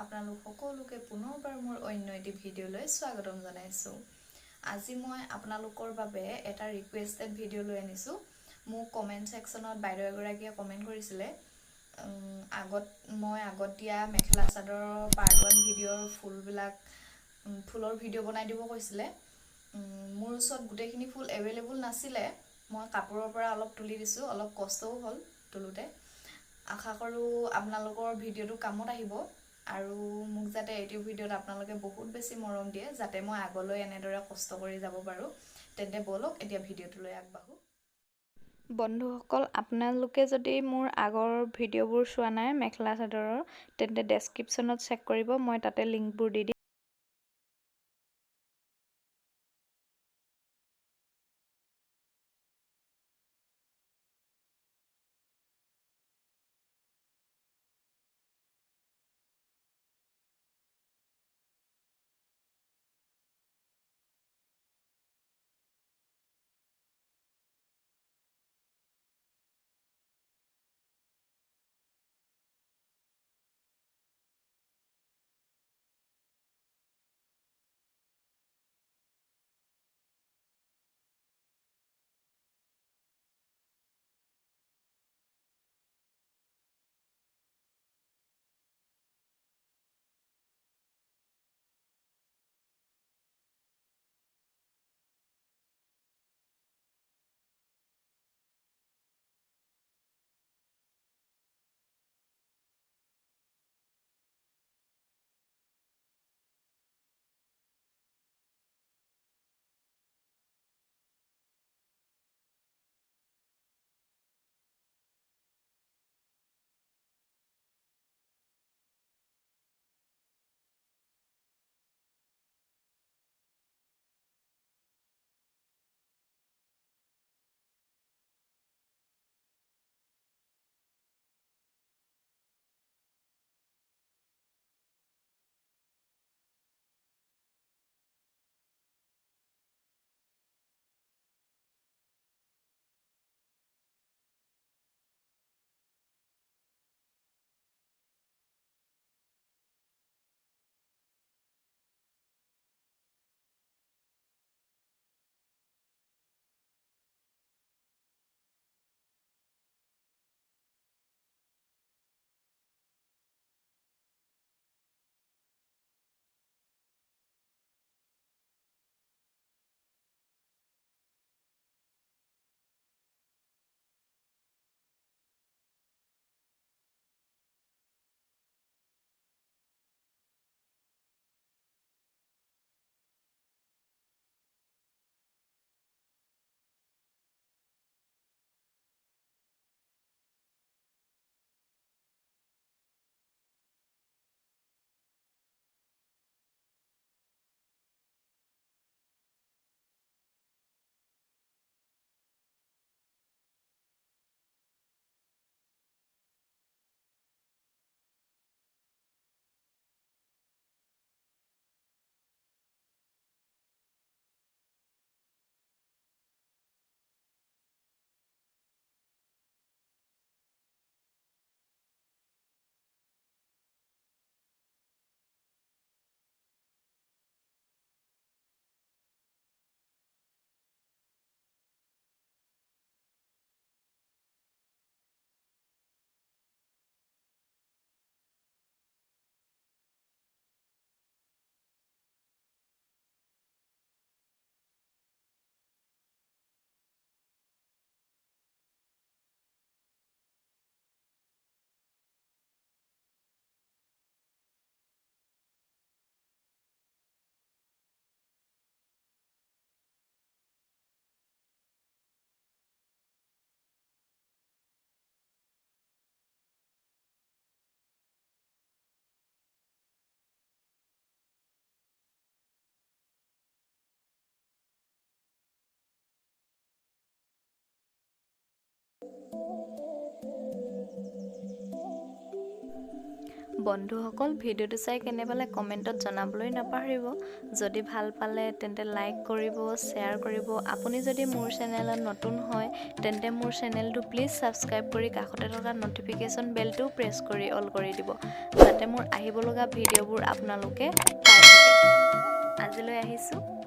আপোনালোক সকলোকে পুনৰবাৰ মোৰ অন্য এটি ভিডিঅ'লৈ স্বাগতম জনাইছোঁ। আজি মই আপোনালোকৰ বাবে এটা ৰিকুৱেষ্টেড ভিডিঅ' লৈ আনিছোঁ। মোক কমেণ্ট ছেকশ্যনত বাইদেউ এগৰাকীয়ে কমেণ্ট কৰিছিলে আগত দিয়া মেখেলা চাদৰৰ পাৰ্ট 1 ভিডিঅ'ৰ ফুলৰ ভিডিঅ' বনাই দিব কৈছিলে। মোৰ ওচৰত গোটেইখিনি ফুল এভেইলেবল নাছিলে। মই কাপোৰৰ পৰা অলপ তুলি দিছোঁ, অলপ কষ্টও হ'ল তোলোতে। আশা কৰোঁ আপোনালোকৰ ভিডিঅ'টো কামত আহিব আৰু মোক যাতে এইটো ভিডিঅ'ত আপোনালোকে বহুত বেছি মৰম দিয়ে, যাতে মই আগলৈ এনেদৰে কষ্ট কৰি যাব পাৰোঁ। তেন্তে ব'লক এতিয়া ভিডিঅ'টোলৈ আগবাঢ়োঁ। বন্ধুসকল, আপোনালোকে যদি মোৰ আগৰ ভিডিঅ'বোৰ চোৱা নাই মেখেলা চাদৰৰ, তেন্তে ডেছক্ৰিপশ্যনত চেক কৰিব, মই তাতে লিংকবোৰ দি দিম। বন্ধুসকল ভিডিঅ'টো চাই কেনে পালে কমেণ্টত জনাবলৈ নাপাহৰিব যদি ভাল পালে তেন্তে লাইক কৰিব শ্বেয়াৰ কৰিব আপুনি যদি মোৰ চেনেলত নতুন হয় তেন্তে মোৰ চেনেলটো প্লিজ সাবস্ক্ৰাইব কৰি কাষতে থকা নটিফিকেশ্যন বেলটো প্ৰেছ কৰি অল কৰি দিব যাতে মোৰ আহিব লগা ভিডিঅ'বোৰ আপোনালোকে পাই থাকে আজিলৈ আহিছোঁ